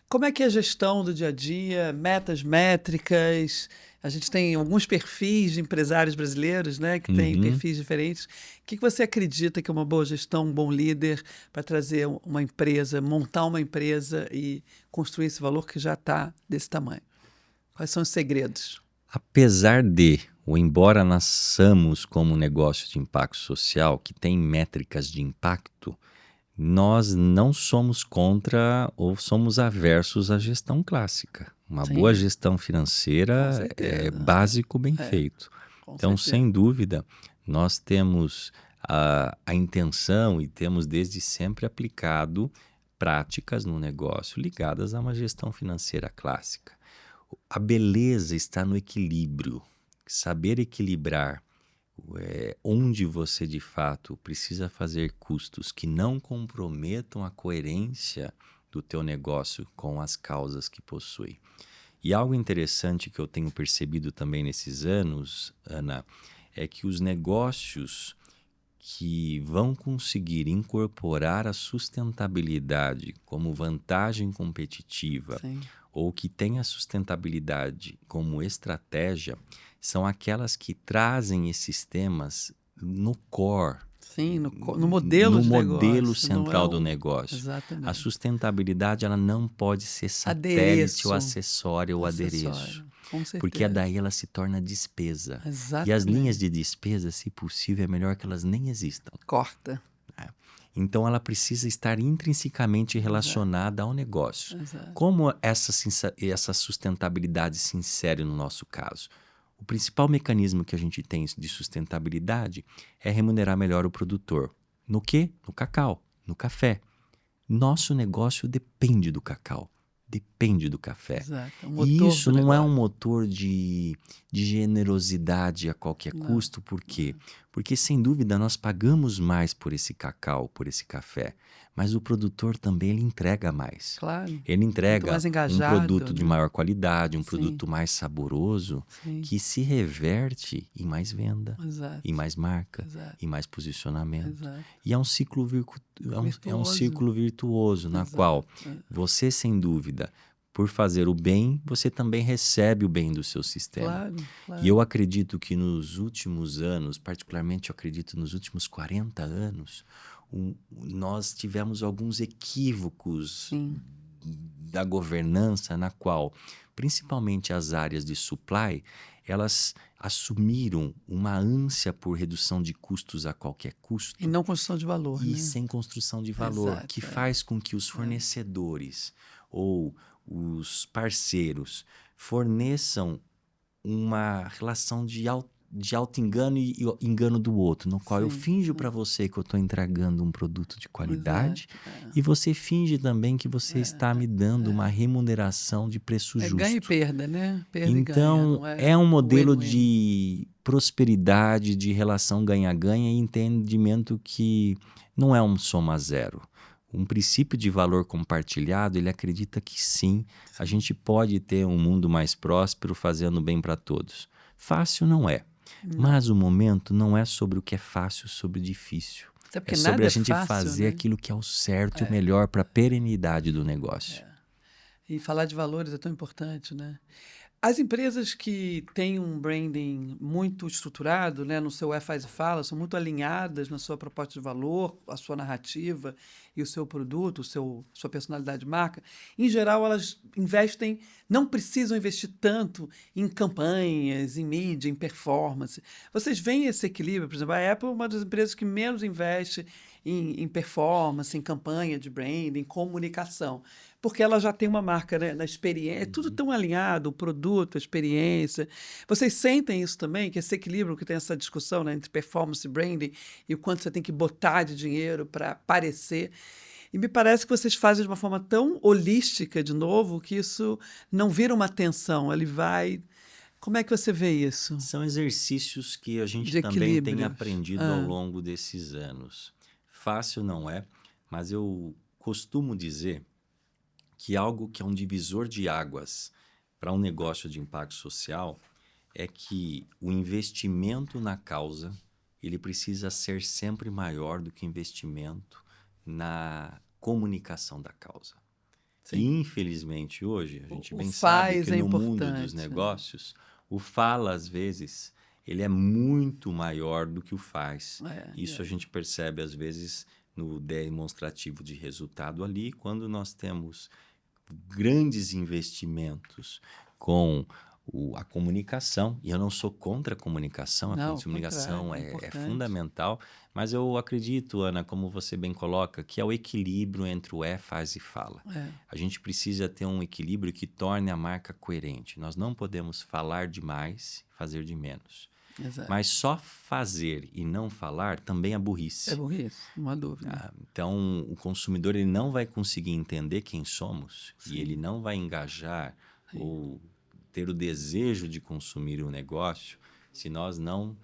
S2: Como é que é a gestão do dia a dia, metas, métricas? A gente tem alguns perfis de empresários brasileiros, né, que têm perfis diferentes. O que você acredita que é uma boa gestão, um bom líder para trazer uma empresa, montar uma empresa e construir esse valor que já está desse tamanho? Quais são os segredos?
S1: Apesar de, ou embora nasçamos como um negócio de impacto social, que tem métricas de impacto, nós não somos contra ou somos aversos à gestão clássica. Uma boa gestão financeira é básico, bem feito. Então, sem dúvida, nós temos a intenção e temos desde sempre aplicado práticas no negócio ligadas a uma gestão financeira clássica. A beleza está no equilíbrio. Saber equilibrar onde você de fato precisa fazer custos que não comprometam a coerência do teu negócio com as causas que possui. E algo interessante que eu tenho percebido também nesses anos, Ana, é que os negócios que vão conseguir incorporar a sustentabilidade como vantagem competitiva, ou que têm a sustentabilidade como estratégia, são aquelas que trazem esses temas no core.
S2: Sim, no modelo de negócio.
S1: No modelo central do negócio.
S2: Exatamente.
S1: A sustentabilidade ela não pode ser satélite ou acessório ou adereço.
S2: Com certeza.
S1: Porque daí ela se torna despesa.
S2: Exatamente.
S1: E as linhas de despesa, se possível, é melhor que elas nem existam.
S2: Corta.
S1: Então, ela precisa estar intrinsecamente relacionada ao negócio.
S2: Exato.
S1: Como essa sustentabilidade se insere no nosso caso? O principal mecanismo que a gente tem de sustentabilidade é remunerar melhor o produtor. No quê? No cacau, no café. Nosso negócio depende do cacau, depende do café.
S2: Exato.
S1: E isso não é um motor de generosidade a qualquer custo. Por quê? Porque, sem dúvida, nós pagamos mais por esse cacau, por esse café. Mas o produtor também ele entrega mais.
S2: Claro.
S1: Ele entrega um produto de
S2: né?
S1: maior qualidade, um produto mais saboroso, que se reverte em mais venda, em mais marca, em mais posicionamento. E é um ciclo, um ciclo virtuoso na qual você, sem dúvida, por fazer o bem, você também recebe o bem do seu sistema.
S2: Claro.
S1: E eu acredito que nos últimos anos, particularmente eu acredito nos últimos 40 anos, nós tivemos alguns equívocos da governança na qual, principalmente as áreas de supply, elas assumiram uma ânsia por redução de custos a qualquer custo.
S2: E não construção de valor.
S1: E sem construção de valor, que faz com que os fornecedores ou os parceiros forneçam uma relação de auto-engano e engano do outro, no qual eu finjo para você que eu estou entregando um produto de qualidade e você finge também que você está me dando uma remuneração de preço justo.
S2: Ganho e perda, né? Perda
S1: então,
S2: e ganha,
S1: é um modelo de prosperidade, de relação ganha-ganha e entendimento que não é um soma zero. Um princípio de valor compartilhado, ele acredita que sim, a gente pode ter um mundo mais próspero fazendo bem para todos. Fácil não é. Mas o momento não é sobre o que é fácil, sobre o difícil. É sobre a gente fazer aquilo que é o certo e o melhor para a perenidade do negócio.
S2: E falar de valores é tão importante, né? As empresas que têm um branding muito estruturado, né, no seu Faz e Fala, são muito alinhadas na sua proposta de valor, a sua narrativa e o seu produto, sua personalidade de marca. Em geral, elas não precisam investir tanto em campanhas, em mídia, em performance. Vocês veem esse equilíbrio? Por exemplo, a Apple é uma das empresas que menos investe em performance, em campanha de branding, em comunicação, porque ela já tem uma marca, né, na experiência, é tudo tão alinhado, o produto, a experiência. Vocês sentem isso também, que esse equilíbrio, que tem essa discussão, né, entre performance e branding e o quanto você tem que botar de dinheiro para aparecer. E me parece que vocês fazem de uma forma tão holística, de novo, que isso não vira uma tensão, ele vai... Como é que você vê isso?
S1: São exercícios que a gente
S2: De
S1: também tem
S2: equilíbrio.
S1: aprendido ao longo desses anos. Fácil não é, mas eu costumo dizer que algo que é um divisor de águas para um negócio de impacto social é que o investimento na causa ele precisa ser sempre maior do que o investimento na comunicação da causa.
S2: Sim.
S1: E, infelizmente, hoje, a gente bem
S2: faz
S1: sabe que no mundo
S2: importante,
S1: dos negócios, o fala, às vezes, ele é muito maior do que o faz. Isso a gente percebe, às vezes, no demonstrativo de resultado ali, quando nós temos grandes investimentos com a comunicação, e eu não sou contra a comunicação, a comunicação é fundamental, mas eu acredito, Ana, como você bem coloca, que é o equilíbrio entre o faz e fala. A gente precisa ter um equilíbrio que torne a marca coerente. Nós não podemos falar demais, fazer de menos.
S2: Exato.
S1: Mas só fazer e não falar também é burrice.
S2: É burrice, não há dúvida.
S1: Então, o consumidor ele não vai conseguir entender quem somos e ele não vai engajar ou ter o desejo de consumir o negócio se nós não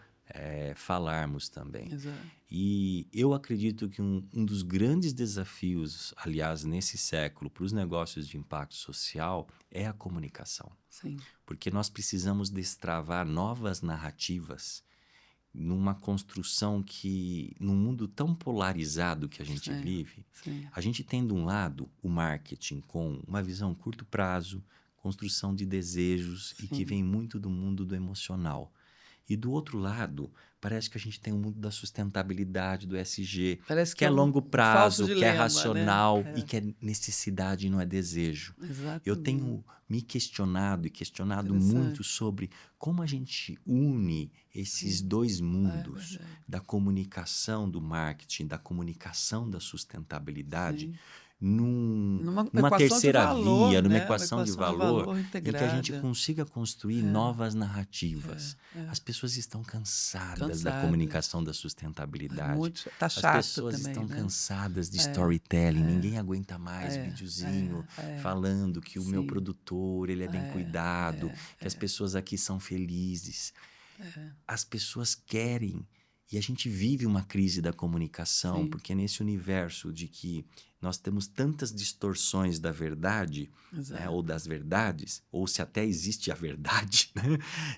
S1: falarmos também.
S2: Exato.
S1: E eu acredito que um dos grandes desafios, aliás, nesse século, para os negócios de impacto social é a comunicação.
S2: Sim.
S1: Porque nós precisamos destravar novas narrativas numa construção que, num mundo tão polarizado que a gente vive, a gente tem de um lado o marketing com uma visão curto prazo, construção de desejos e que vem muito do mundo do emocional. E do outro lado, parece que a gente tem um mundo da sustentabilidade, do ESG,
S2: parece
S1: que é longo prazo,
S2: dilema,
S1: que é racional
S2: né?
S1: e que é necessidade e não é desejo.
S2: Exatamente.
S1: Eu tenho me questionado muito sobre como a gente une esses dois mundos da comunicação do marketing, da comunicação da sustentabilidade, numa terceira via, numa equação de valor e que a gente consiga construir novas narrativas. As pessoas estão cansadas da comunicação da sustentabilidade.
S2: Tá chato.
S1: As pessoas estão cansadas de storytelling. Ninguém aguenta mais videozinho falando que o meu produtor ele é bem cuidado, que as pessoas aqui são felizes. As pessoas querem. E a gente vive uma crise da comunicação, porque nesse universo de que nós temos tantas distorções da verdade, né, ou das verdades, ou se até existe a verdade, né?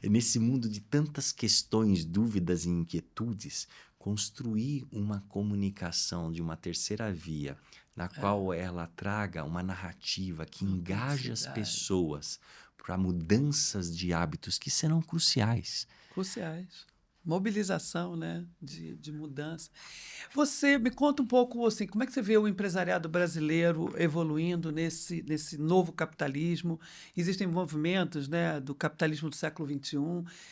S1: Nesse mundo de tantas questões, dúvidas e inquietudes, construir uma comunicação de uma terceira via, na qual ela traga uma narrativa que engaje as pessoas para mudanças de hábitos que serão cruciais.
S2: Mobilização, né, de mudança. Você me conta um pouco assim, como é que você vê o empresariado brasileiro evoluindo nesse novo capitalismo? Existem movimentos, né, do capitalismo do século XXI.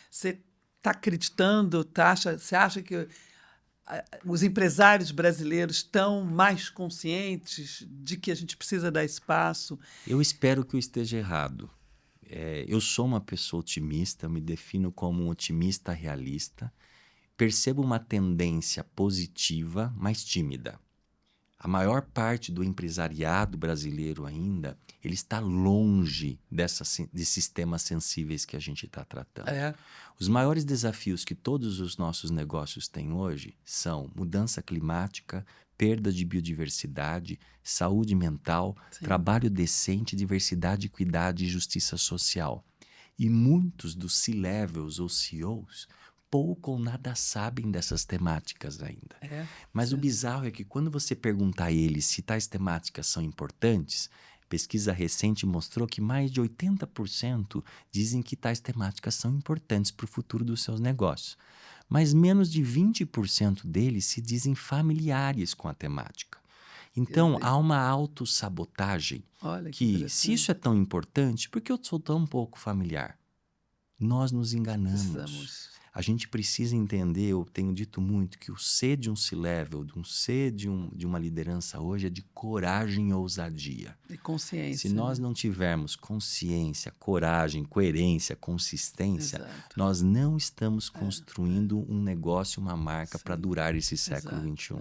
S2: Você está acreditando? Você acha que os empresários brasileiros estão mais conscientes de que a gente precisa dar espaço?
S1: Eu espero que eu esteja errado. Eu sou uma pessoa otimista, me defino como um otimista realista, percebo uma tendência positiva, mas tímida. A maior parte do empresariado brasileiro ainda, ele está longe desses temas sensíveis que a gente está tratando. Os maiores desafios que todos os nossos negócios têm hoje são mudança climática, perda de biodiversidade, saúde mental, trabalho decente, diversidade, equidade e justiça social. E muitos dos C-levels ou CEOs pouco ou nada sabem dessas temáticas ainda. Mas o bizarro é que quando você pergunta a eles se tais temáticas são importantes, pesquisa recente mostrou que mais de 80% dizem que tais temáticas são importantes para o futuro dos seus negócios. Mas menos de 20% deles se dizem familiares com a temática. Então, há uma autossabotagem que, se isso é tão importante, por que eu sou tão pouco familiar? Nós nos enganamos. A gente precisa entender, eu tenho dito muito, que o C de um C-level, de um C de uma liderança hoje é de coragem e ousadia.
S2: E consciência.
S1: Se nós não tivermos consciência, coragem, coerência, consistência, nós não estamos construindo um negócio, uma marca para durar esse século XXI.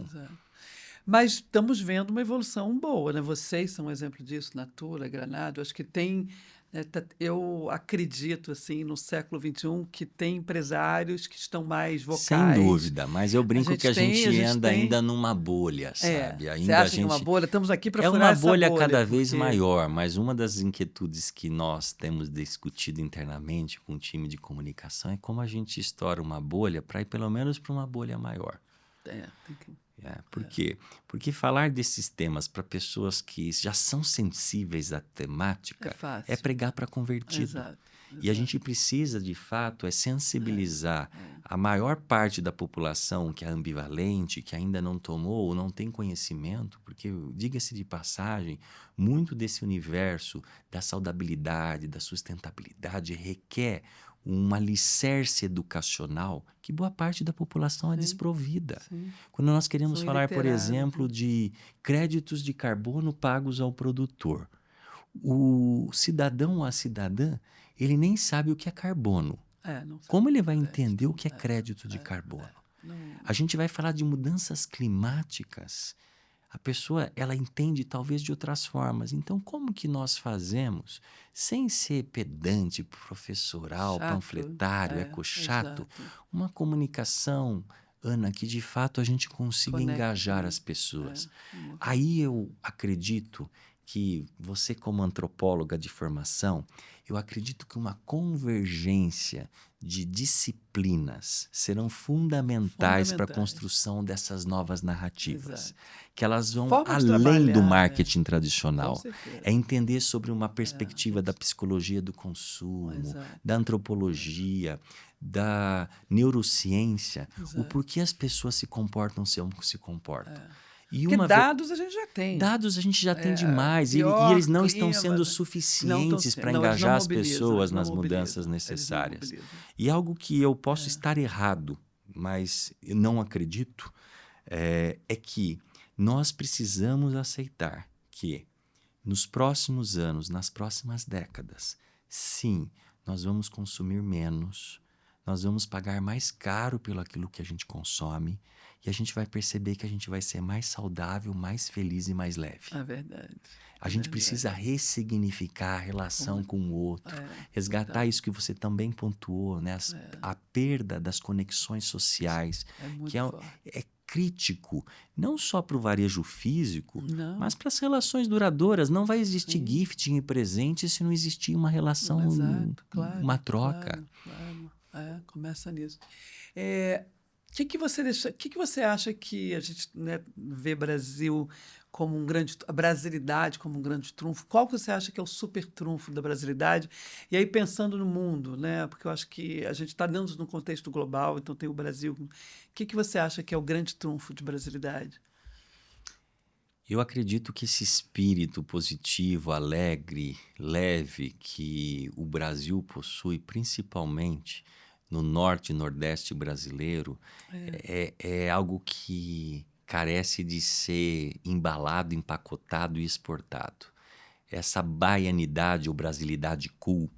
S2: Mas estamos vendo uma evolução boa, né? Vocês são um exemplo disso, Natura, Granado. Acho que tem, né, eu acredito, assim, no século XXI, que tem empresários que estão mais
S1: Sem
S2: vocais.
S1: dúvida, mas eu brinco que a gente anda ainda numa bolha,
S2: É,
S1: sabe?
S2: você
S1: Ainda a
S2: acha que é uma
S1: gente
S2: bolha? Estamos aqui para
S1: é
S2: furar
S1: uma
S2: essa
S1: bolha
S2: bolha,
S1: cada vez
S2: porque...
S1: maior, mas uma das inquietudes que nós temos discutido internamente com o time de comunicação é como a gente estoura uma bolha para ir pelo menos para uma bolha maior.
S2: Tem que...
S1: Por quê? Porque falar desses temas para pessoas que já são sensíveis à temática é pregar para convertido.
S2: Exato.
S1: E a gente precisa, de fato, sensibilizar a maior parte da população que é ambivalente, que ainda não tomou ou não tem conhecimento, porque, diga-se de passagem, muito desse universo da saudabilidade, da sustentabilidade requer um alicerce educacional que boa parte da população é desprovida.
S2: Sim.
S1: Quando nós queremos falar, por exemplo, de créditos de carbono pagos ao produtor, o cidadão ou a cidadã, ele nem sabe o que é carbono. Como ele vai entender o que é crédito de carbono? A gente vai falar de mudanças climáticas. A pessoa, ela entende talvez de outras formas. Então, como que nós fazemos, sem ser pedante, professoral, panfletário, ecochato, uma comunicação, Ana, que de fato a gente consiga engajar as pessoas? Aí eu acredito que você, como antropóloga de formação, eu acredito que uma convergência de disciplinas serão fundamentais para a construção dessas novas narrativas. Que elas vão além do marketing tradicional. É entender sobre uma perspectiva da psicologia do consumo, da antropologia, da neurociência, o porquê as pessoas se comportam como se comportam.
S2: Porque dados a gente já tem.
S1: Dados a gente já tem demais. E eles não estão sendo suficientes para engajar as pessoas nas mudanças necessárias. E algo que eu posso estar errado, mas eu não acredito, é que nós precisamos aceitar que nos próximos anos, nas próximas décadas, sim, nós vamos consumir menos, nós vamos pagar mais caro pelo aquilo que a gente consome, e a gente vai perceber que a gente vai ser mais saudável, mais feliz e mais leve.
S2: É verdade.
S1: A gente precisa ressignificar a relação com o outro, resgatar isso que você também pontuou, né? A perda das conexões sociais, que é crítico, não só para o varejo físico, mas para as relações duradouras. Não vai existir gifting e presente se não existir uma relação, uma troca.
S2: Claro. Começa nisso. O que você acha que a gente, né, vê Brasil como a brasilidade como um grande trunfo? Qual que você acha que é o super trunfo da brasilidade? E aí pensando no mundo, né? Porque eu acho que a gente está dentro de um contexto global, então tem o Brasil. O que você acha que é o grande trunfo de brasilidade?
S1: Eu acredito que esse espírito positivo, alegre, leve que o Brasil possui, principalmente no norte e nordeste brasileiro, é algo que carece de ser embalado, empacotado e exportado. Essa baianidade ou brasilidade cool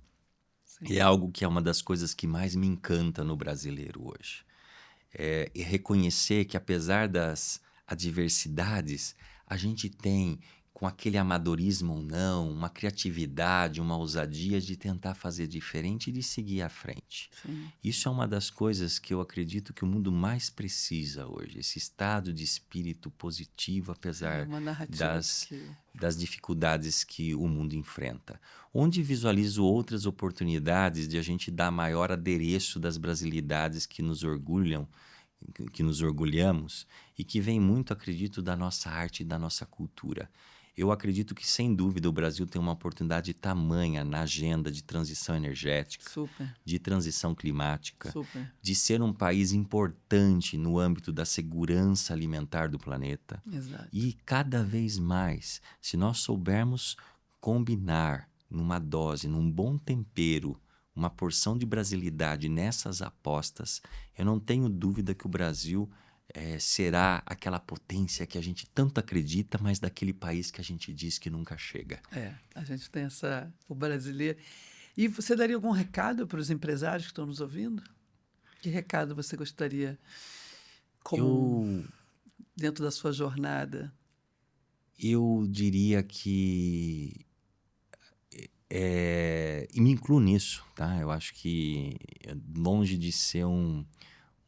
S1: é algo que é uma das coisas que mais me encanta no brasileiro hoje. E reconhecer que, apesar das adversidades, a gente tem, com aquele amadorismo ou não, uma criatividade, uma ousadia de tentar fazer diferente e de seguir à frente.
S2: Sim.
S1: Isso é uma das coisas que eu acredito que o mundo mais precisa hoje, esse estado de espírito positivo, apesar das dificuldades que o mundo enfrenta. Onde visualizo outras oportunidades de a gente dar maior adereço das brasilidades que nos orgulham, que nos orgulhamos e que vem muito, acredito, da nossa arte e da nossa cultura. Eu acredito que, sem dúvida, o Brasil tem uma oportunidade tamanha na agenda de transição energética, de transição climática, de ser um país importante no âmbito da segurança alimentar do planeta.
S2: Exato.
S1: E, cada vez mais, se nós soubermos combinar numa dose, num bom tempero, uma porção de brasilidade nessas apostas, eu não tenho dúvida que o Brasil será aquela potência que a gente tanto acredita, mas daquele país que a gente diz que nunca chega.
S2: A gente tem o brasileiro. E você daria algum recado para os empresários que estão nos ouvindo? Que recado você gostaria? dentro da sua jornada?
S1: Eu diria que... e me incluo nisso, tá? Eu acho que longe de ser um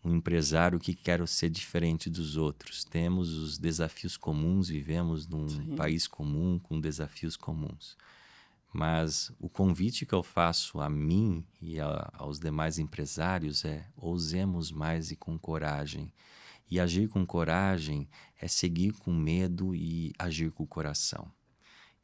S1: empresário que quero ser diferente dos outros. Temos os desafios comuns, vivemos num país comum com desafios comuns. Mas o convite que eu faço a mim e aos demais empresários é: ousemos mais e com coragem. E agir com coragem é seguir com medo e agir com o coração.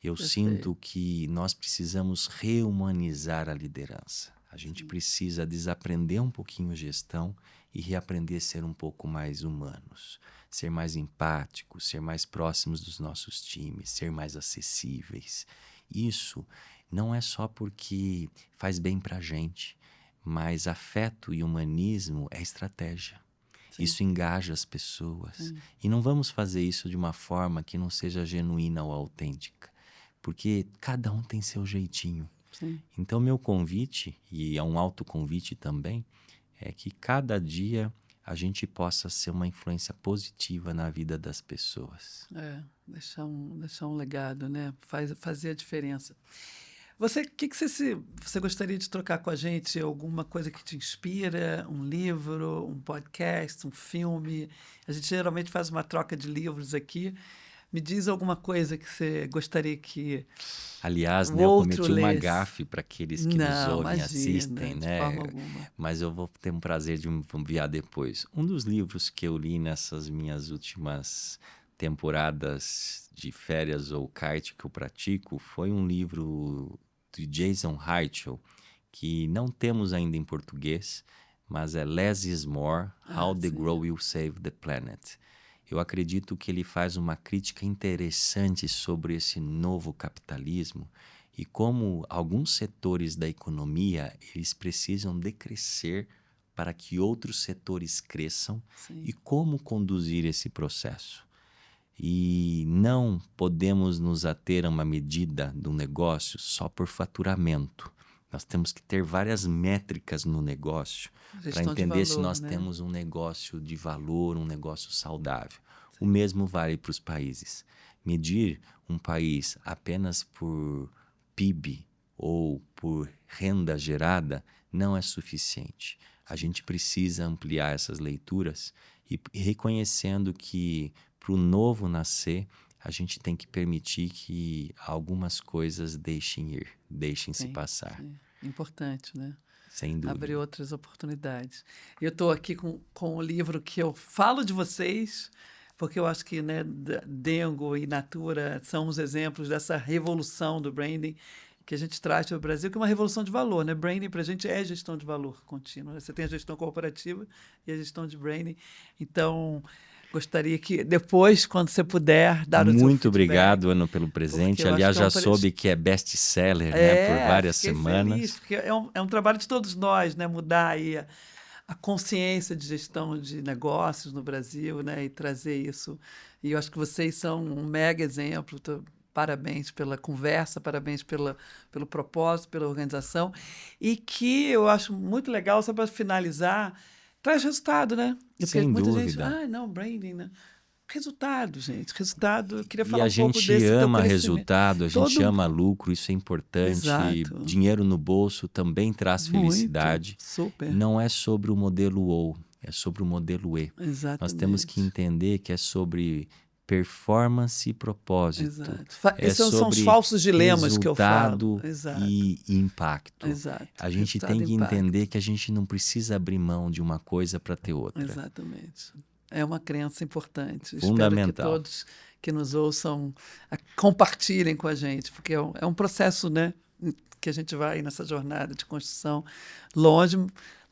S1: Eu sinto que nós precisamos rehumanizar a liderança. A gente precisa desaprender um pouquinho gestão e reaprender a ser um pouco mais humanos. Ser mais empáticos, ser mais próximos dos nossos times, ser mais acessíveis. Isso não é só porque faz bem pra gente, mas afeto e humanismo é estratégia. Sim. Isso engaja as pessoas. E não vamos fazer isso de uma forma que não seja genuína ou autêntica, porque cada um tem seu jeitinho. Sim. Então, meu convite, e é um autoconvite também, é que cada dia a gente possa ser uma influência positiva na vida das pessoas.
S2: Deixar um legado, né? Fazer a diferença. O que você gostaria de trocar com a gente? Alguma coisa que te inspira? Um livro, um podcast, um filme? A gente geralmente faz uma troca de livros aqui. Me diz alguma coisa que você gostaria que...
S1: Aliás, né, eu cometi uma gafe para aqueles que nos ouvem e assistem, né?
S2: De forma alguma.
S1: Mas eu vou ter um prazer de enviar depois. Um dos livros que eu li nessas minhas últimas temporadas de férias ou kite que eu pratico foi um livro de Jason Heitzel, que não temos ainda em português, mas é Less is More, How the Grow Will Save the Planet. Eu acredito que ele faz uma crítica interessante sobre esse novo capitalismo e como alguns setores da economia eles precisam decrescer para que outros setores cresçam. Sim. E como conduzir esse processo. E não podemos nos ater a uma medida do negócio só por faturamento. Nós temos que ter várias métricas no negócio para entender se nós temos um negócio de valor, um negócio saudável. Sim. O mesmo vale para os países. Medir um país apenas por PIB ou por renda gerada não é suficiente. A gente precisa ampliar essas leituras e reconhecendo que para o novo nascer, a gente tem que permitir que algumas coisas deixem-se passar. Sim.
S2: Importante, né?
S1: Sem dúvida.
S2: Abrir outras oportunidades. Eu estou aqui com o livro que eu falo de vocês, porque eu acho que, né, Dengo e Natura são os exemplos dessa revolução do branding que a gente traz para o Brasil, que é uma revolução de valor, né? Branding para a gente é gestão de valor contínua. Você tem a gestão corporativa e a gestão de branding. Então, gostaria que depois, quando você puder, dar o seu feedback.
S1: Muito obrigado, Ana, pelo presente. Aliás, já soube que é best-seller, né, por várias semanas.
S2: Feliz, porque é um trabalho de todos nós, né? Mudar aí a consciência de gestão de negócios no Brasil, né? E trazer isso. E eu acho que vocês são um mega exemplo. Parabéns pela conversa, parabéns pelo propósito, pela organização. E que eu acho muito legal, só para finalizar, traz resultado, né?
S1: Sem
S2: muita
S1: dúvida.
S2: Gente, não, branding, né? Resultado, gente. Resultado, eu queria falar
S1: um pouco desse. E a gente ama resultado, a gente ama lucro, isso é importante.
S2: Exato.
S1: Dinheiro no bolso também traz felicidade.
S2: Muito, super.
S1: Não é sobre o modelo O, é sobre o modelo E.
S2: Exatamente.
S1: Nós temos que entender que é sobre performance e propósito.
S2: Exato. Esses são os falsos dilemas que eu falo.
S1: Exato. E impacto.
S2: Exato.
S1: A gente tem que entender que a gente não precisa abrir mão de uma coisa para ter outra.
S2: Exatamente. É uma crença importante.
S1: Fundamental.
S2: Espero que todos que nos ouçam compartilhem com a gente, porque é um processo, né, que a gente vai nessa jornada de construção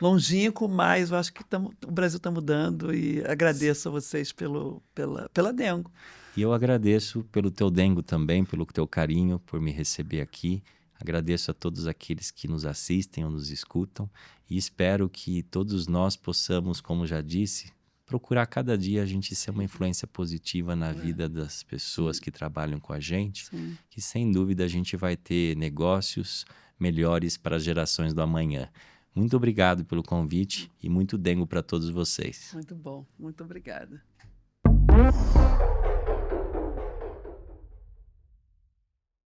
S2: longínquo, mas eu acho que o Brasil está mudando e agradeço a vocês pela Dengo.
S1: E eu agradeço pelo teu Dengo também, pelo teu carinho, por me receber aqui. Agradeço a todos aqueles que nos assistem ou nos escutam e espero que todos nós possamos, como já disse, procurar cada dia a gente ser uma influência positiva na vida das pessoas que trabalham com a gente,
S2: Sim.
S1: que sem dúvida a gente vai ter negócios melhores para as gerações do amanhã. Muito obrigado pelo convite e muito Dengo para todos vocês.
S2: Muito bom, muito obrigada. Tchau.